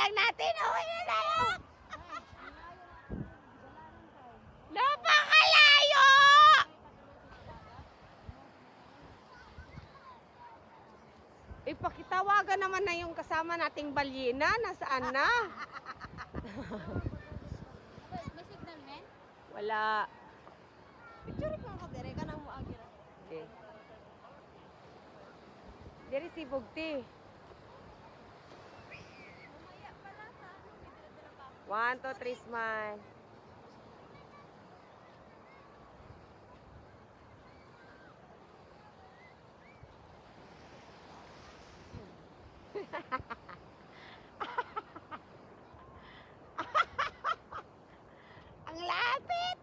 lang natin. Okay na tayo. Napakalayo! Ipakitawagan naman na yung kasama nating balyena. Nasaan na? May signal, men? Wala. Picture ko ako, dire ka nang muagira. Okay. Diri si Bugti. 1, 2, 3, smile. Ang lapit!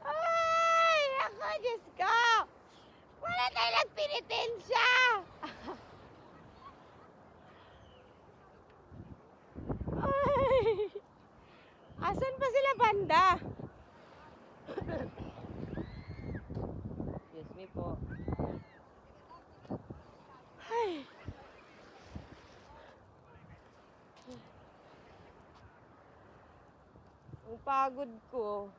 Ay, ako, Diyos ko! Wala tayo nagpinitensya! Ay! Asan pa sila banda? Excuse me po. Ay! Ang pagod ko.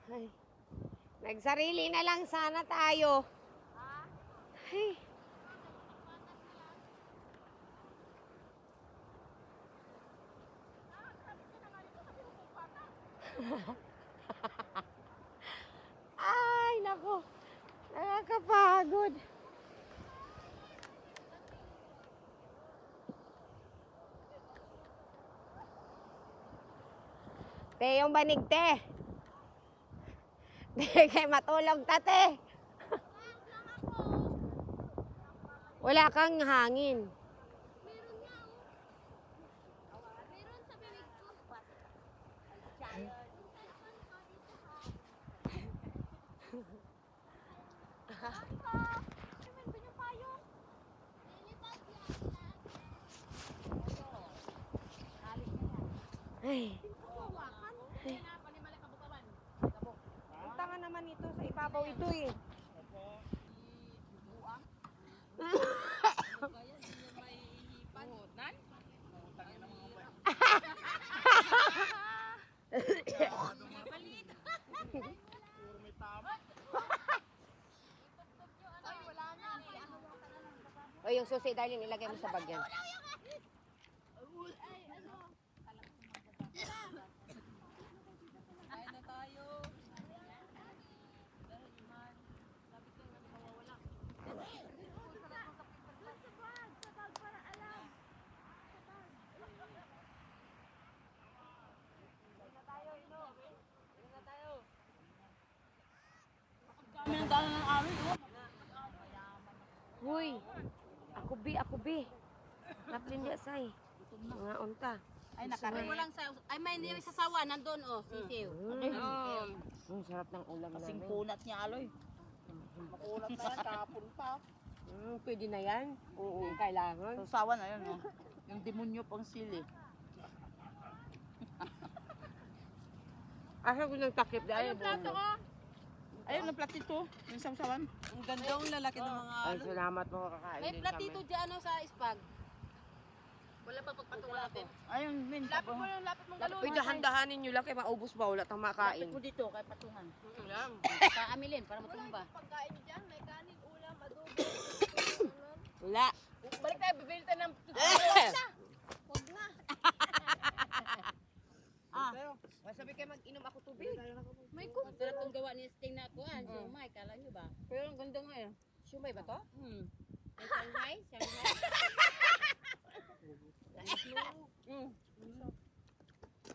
Ay. Nagsarili na lang sana tayo. Ay. Ay, nako. Nakakapagod. Te, yung banig, te. Te, kay matulog ta, te. Wala kang hangin. Meron nga, oh. Meron sa bibig ko. Ay. Ang tanga naman ito sa ibabaw ito eh. O yung susi dahil ilagay mo sa bag yan. Huy, ako bi. Naplin niya say. Mga unta. Ay, nakarin mo lang sa... Ay, may yung sasawa, nandun, oh, sisiw. Ang sarap ng ulam Kasing namin. punat niya, Aloy. Makunat na yan, kahapon pa. Pwede na yan. Oo, kailangan. Sausawan na yun, oh. Yung demonyo pang sili. Asa ko ng takip dahil. Ayun, ang platito. Yung sausawan. Ang ganda ang lalaki ng mga... Ay, salamat po kakain May din platito kami. dyan, ano, sa ispag. Wala pa pagpatungan natin. Ayun, min. Lapit mo yung lapit mong galon. Uy, dahan-dahanin nyo lang kaya maubos ba? Wala tang makain. Lapit mo dito, kay patungan. Kaamilin, para matumba. Pagkain niyo dyan, may kanin, ulam, adobo. Wala. Balik tayo, bibili tayo ng Huwag na. Sabi kayo mag-inom ako tubig. May kung sarap itong gawa ni Sting na kuhan. Sumay, kala nyo ba? Pero ang ganda nga eh. Sumay ba to? May Shanghai? Shanghai?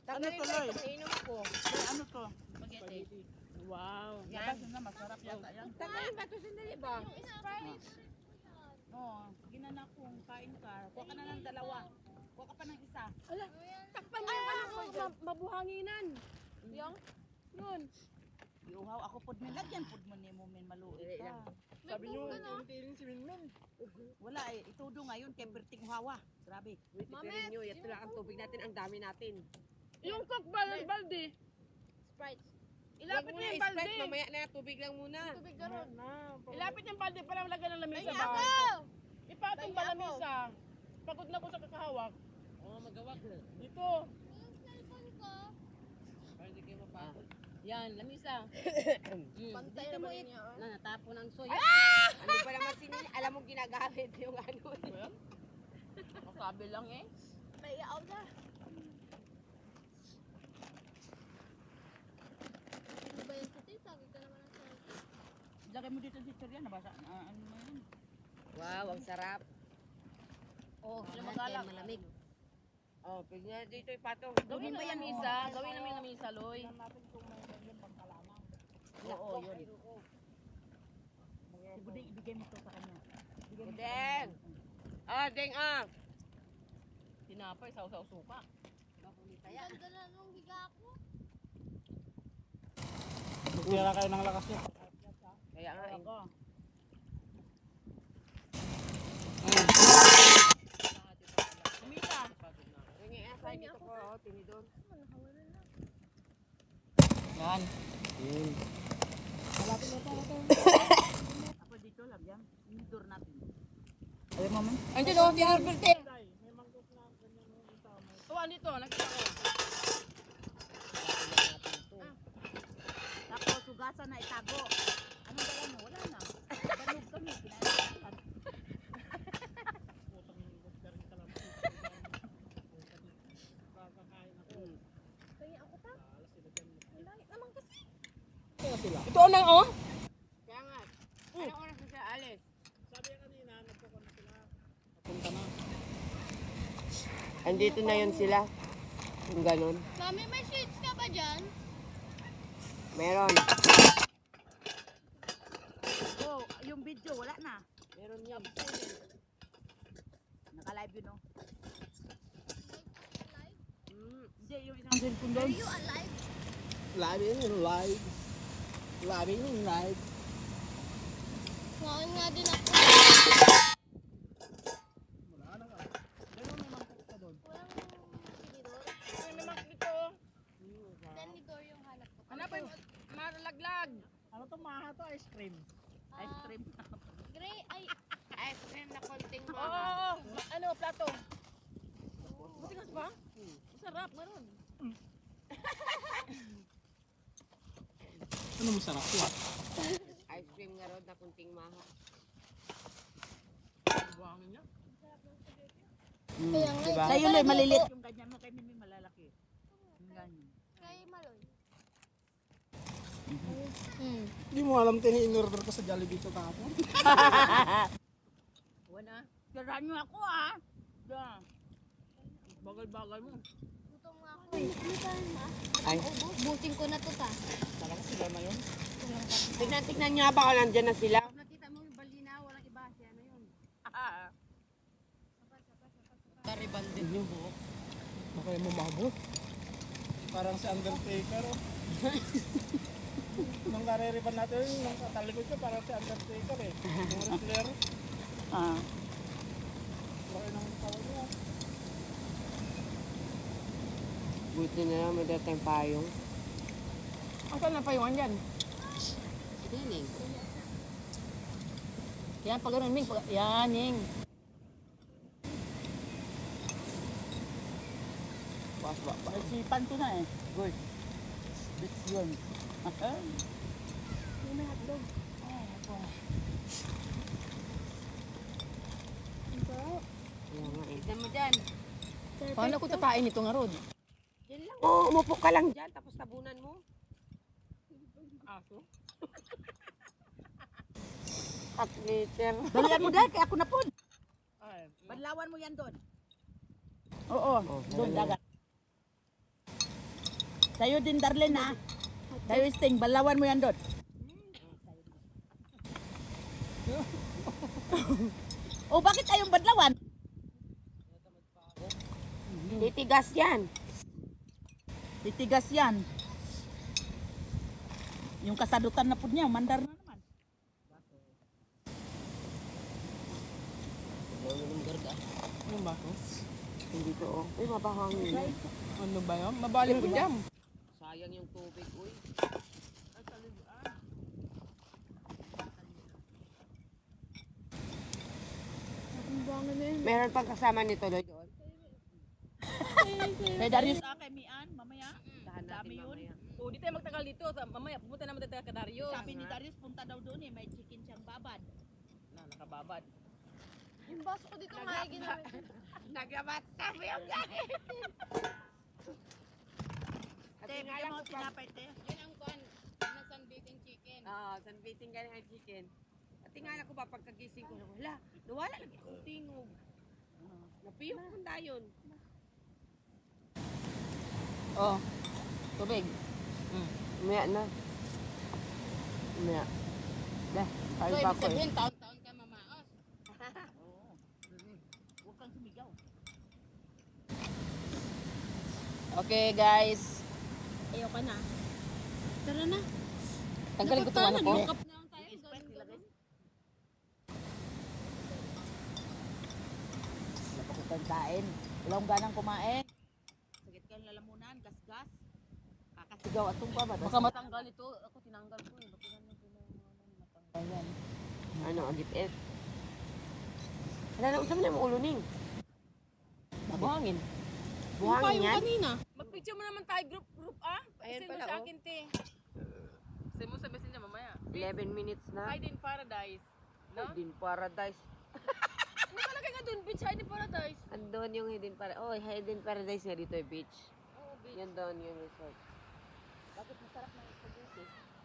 Tanggalin ko tuloy? ito, inom ako. Pero ano to? Spaghetti. Wow. Yan. Na, masarap yata yan. Tanggalin ba ito sandali ba? Oo. Ginanak kong kain ka. Kuha ka na ng dalawa. Kuha ka pa ng isa. Takpan niyo yung ano ko, mabuhanginan. Yung, yun. Iuhaw ako pod min. Lagyan pod mo ni mo min maluit ka. Sabi niyo, hindi si Minmin. Wala eh. Itudo ngayon kay Berting Hawa. Grabe. Wait, tipirin nyo. Ito lang ang tubig natin. Ang dami natin. yung coke balde. Sprite. Ilapit niyo yung balde. Mamaya na, tubig lang muna. Tubig ka ron. Ilapit yung balde para malagyan ng lamisa Kaya ba? ako! Ipatong pa lamisa. Pagod na ko sa kakahawak. Oo, magawag. Dito. Yung cellphone ko. Para hindi kayo mapagod. Yan, lamisa. Pantay naman niya. Na, natapon ang soy. Ano pa naman sinili? Alam mo ginagamit yung ano. Masabi lang eh. May iaw na. Ano ba yung siti? Sabi ka naman ang cellphone. Lagay mo dito si Torian, nabasa. Ano mo yun? Wow, ang sarap. Oh, magalak. malamig. Oh, pwede na dito ipatong. Gawin mo yung lamisa. Gawin namin lamisa, Loy. Oo, yun. Si Buding, ibigay mo to sa kanya. Ibigay mo sa Budeng! kanya. Ah, ding ah! Tinapay, sausaw suka. Ang ganda na nung higa ko. Tira kayo ng lakas niya. Kaya nga eh. Ako. Kumita. Ringi asay dito ko, oh, tinidor. Yan. Yun. Ako dito lang yan. Indoor natin. Ayaw mo man? Andiyan o, tinurbilte. Tuwan dito, nakita ko. Tapos sugasan na itago. Anong dala mo? Wala na. Banog kami. Pinahirapan. Kaya ako pa. Ang langit naman kasi. Ito nang oh. Kaya nga, anong oras na siya alis? Punta na. Andito na yun sila. Kung ganun. Mami, may sweets ka ba dyan? Meron. Oh, yung video, wala na. Meron yan. Naka-live yun, no? Alive? Hindi, yung isang cellphone doon. Are you alive? Labing live. Labing live. Ngayon nga din ako. Walang tinidor. May namak dito. Tinidor yung hanap ko. Hanapin mo, maralaglag. Ano to maha to? Ice cream. Ice cream. Gray, ay, Ice cream na konting Oo, mga. oo, ano, plato. Matigas ba? Masarap, meron. Ano masarap yan? Ice cream nga ron na konting maha. Buhangin niya. kaya nga. Diba? Sa'yo lang, malilit yung ganyan mo. Kay Mimi malalaki. Yung ganyan. Kay Maloy. Hindi mo alam in-order ko sa Jollibee ito kahapon. Buwan ah. Tirahan niyo ako, ah. Diyan. Bagal-bagal mo. Gutom nga ako. Ay. Busin ko na to ta. Talaga sila na yun. Tignan niya baka nandyan na sila. Nakita mo yung balina, walang iba. Siya na yun. Karibande. Yung buhok. Baka yung mumabot. Parang si Undertaker. Oh. Nung kareriban natin, nung katalikod ko, parang si Undertaker eh. Yung wrestler. Ah. Laki ng tao niya. Buti na lang may datang payong. Asan na payungan dyan? Sining. Yan, pag ganun, Ming. Yan, Ning. May sipan ko na eh. Good. Bits yun. May hotdog. Kaya nga eh. Tignan mo dyan. Paano ko tatain ito nga, Rod? Yan lang. Oo, umupo ka lang dyan tapos tabunan mo. Aso? At later. Dalian mo dahil, kaya ako na po. Ay, Banlawan mo yan doon. Oo, doon dagat. Sa'yo din, Darlene, ha? Sa'yo, Sting, banlawan mo yan doon. Oh, bakit tayong banlawan? Titigas yan. Titigas yan. Yung kasadutan na po niya, mandar na naman. ano ba? Hindi to oh. Uy, mabahangin. Ano ba yun? Mabalik ko dyan. Sayang yung tubig, uy. Mabuhangin na yun. Meron pang kasama ni Tuloy doon. Kay Darius, kay Mian, mamaya. Dahan natin Dami yun. mamaya. O, di tayo magtagal dito. Mamaya, pumunta naman tayo kay Dario. Sabi ni Darius, punta daw doon eh. May chicken siyang babad. Nakababad. Yung baso ko dito nga, ginamit. Nagabatap yung gamit. Te, bigyan mo tinapay, te. Yun ang kuhan na sunbathing chicken. Oo, sunbathing ka ng chicken. At tingala ko ba pagkagising ko, wala, nawala lagi akong tingog. Napiyok kong dayon. Oh, tubig. Umaya na. Umaya. Dah, So, kain pa ibig ako eh. sabihin, taon-taon ka mamaos. Oo. Huwag kang sumigaw. Okay guys. Ayoko na. Tara na. Tanggalin ko itong ano ko. Nag-makeup na lang tayo. Sprite nilagay. Wala pa ko kain. Wala akong ganang kumain. Sakit kayong lalamunan, gas-gas. Kakasigaw at tumba ba? Baka matanggal ito. Ako tinanggal ko eh. Bakit naman ko matanggal? Ayan. Ano, ang dipit. Wala na, usap na yung ulo ning. Buhangin. Buhangin yan. kanina. Mag-picture mo naman tayo group ah. Ayan Send mo pala, sa oh. akin, te. Send mo sa messenger mamaya. 11 minutes na. Hide in Paradise. No? Hidden Paradise. Ano talaga nga dun, bitch? Hide in Paradise. Andun yung Hidden Paradise. Oh, Hidden Paradise nga dito yung beach. Oo, bitch. Yan doon yung resort. Bakit masarap na ito?